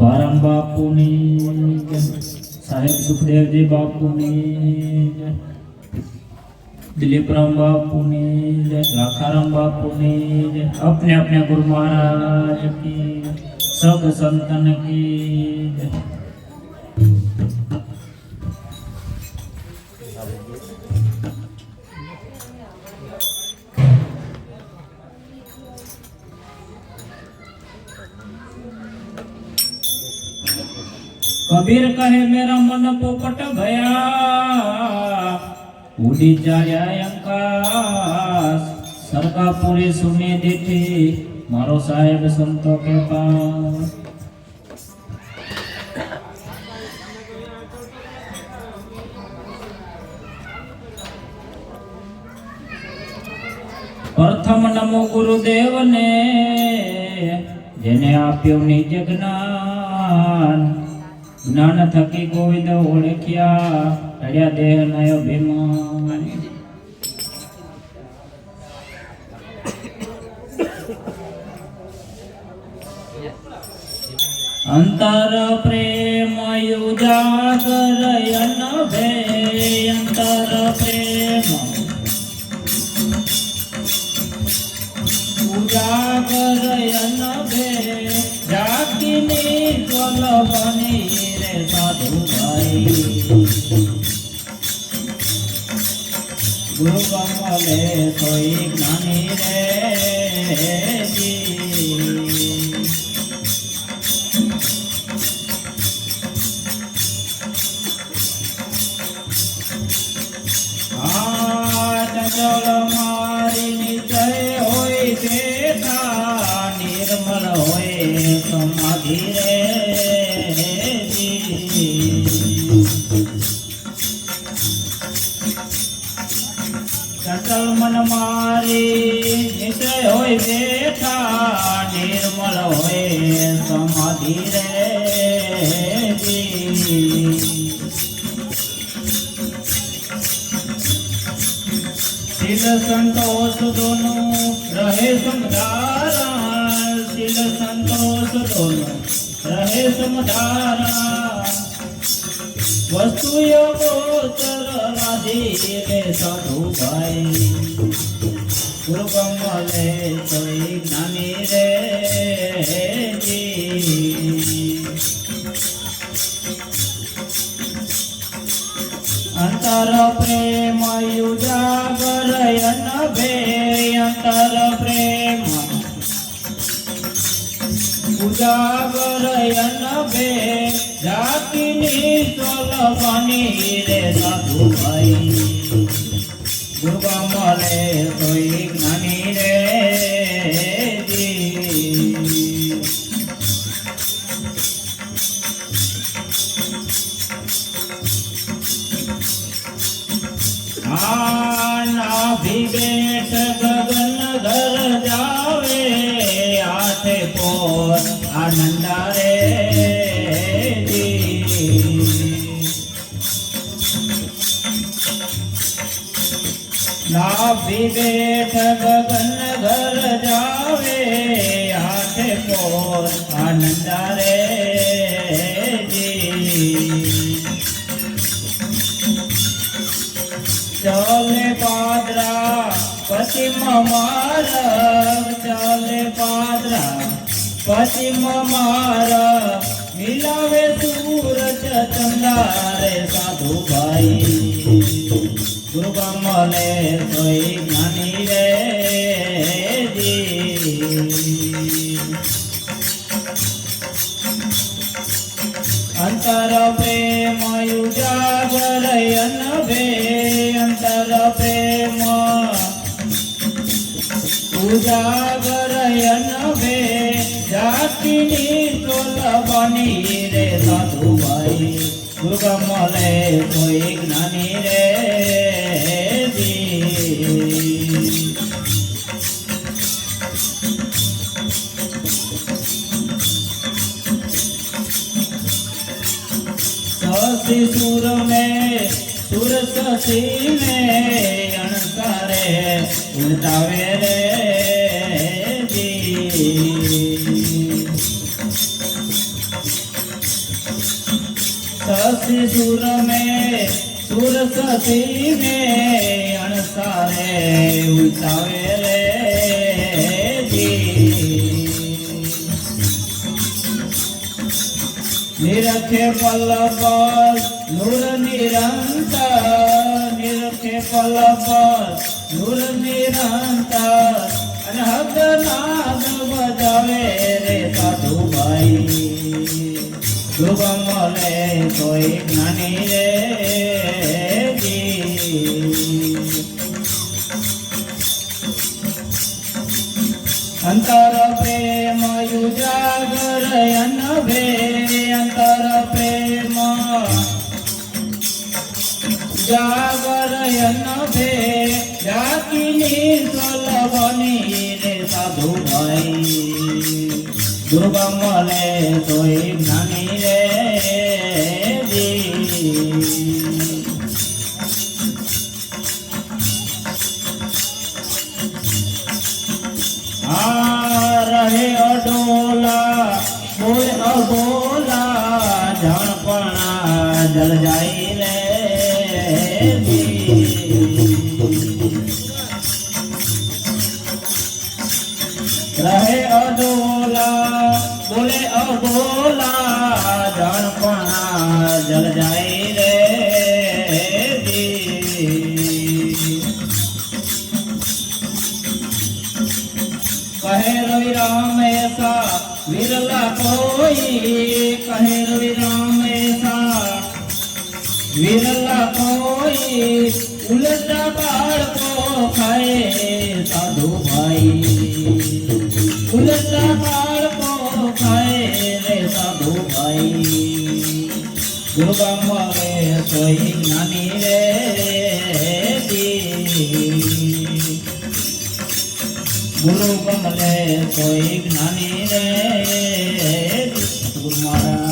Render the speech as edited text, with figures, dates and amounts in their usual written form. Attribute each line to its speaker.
Speaker 1: ભારામ બાપુની જય, સાહેબ સુખદેવજી બાપુની જય, दिलीप राम बापू ने जय, लाखाराम बापू ने जय, अपने अपने गुरु महाराज की, सब संतन की जय। कबीर कहे मेरा मन पोपट भया, उड़ी जाया आकाश, सरका पूरी सुनी दीठी मारो साहेब संतों के पास। प्रथम नमो गुरुदेव ने जेने आप्यो निज ज्ञान, ज्ञान थकी गोविंद ओळख्या टळ्या देह नय अभिमान। अंतर प्रेम युजागर अनभे, अंतर प्रेम उजागर अनभे, जाकिनी ज्वल बनी रे साधु भाई। गुरु कमले सोई ज्ञानी रे जी, चंचल मारी निश्चय होय बेटा, निर्मल होय समाधि रे जी। चंचल मन मारी निश्चय होय बेटा, निर्मल होय समाधि रे जी। शील संतोष दोनों रहे समधारा, शील संतोष दोनों रहे समधारा, वस्तु गोचर राधे साधु भाई। गुरु कमले सोई ज्ञानी रे जी, अंतर प्रेम युजागर अनभे, अंतर प्रेम उजागर अनभे, जाकिनी ज्वल बनी रे साधु भाई। गुरु कमले सोई ज्ञानी रे जी, नाभिवेश गगन घर जावे, आठे पोर आनंद रे जी। नाभिवेश गगन घर जावे, आठे पोर आनंद रे जी। चले पादरा पश्चिम मार्ग, चले पादरा पश्चिम मार्ग, मिलावे सूरज चंदा रे साधु भाई। गुरु कमले सोई ज्ञानी रे जी, अंतर प्रेम युजागर अनभे, अंतर प्रेम उजागर अनभे, जाकिनी ज्वल बनी रे साधु भाई। गुरु कमले सोई ज्ञानी रे जी, शशि सुर में सुर शशि में अणसारे उलटावे रे जी। સુરતી ને અણસારે ઉતાવે રે નિરખે પલ્લવ નૂર નિરંતર નિરખે પલ્લવ નૂર નિરંતર અનહદ નાદ બજાવે રે સાધુભાઈ દુર્ગમ મળે તોય જ્ઞાની રે અંતર પ્રેમ યુજાગર અનભે અંતર પ્રેમ જાગર અનભે જાકીની સલવની રે સાધુભાઈ દુર્ગમ મળે તોય જ્ઞાની રે રહે અડોલા બોલ અબોલા જાણપણા જલ જાય રે રહે અડોલા બોલે અબોલા જાણપણા જલ જાય રે कहे रवि राम ऐसा विरला कोई कहे रवि राम ऐसा विरला कोई उलटा बाल को खाए साधु भाई उलटा बाल को खाए रे साधु भाई दुर्गम रे सोई ज्ञानी रे गुरु कमले कोई ज्ञानी रे गुरु महाराज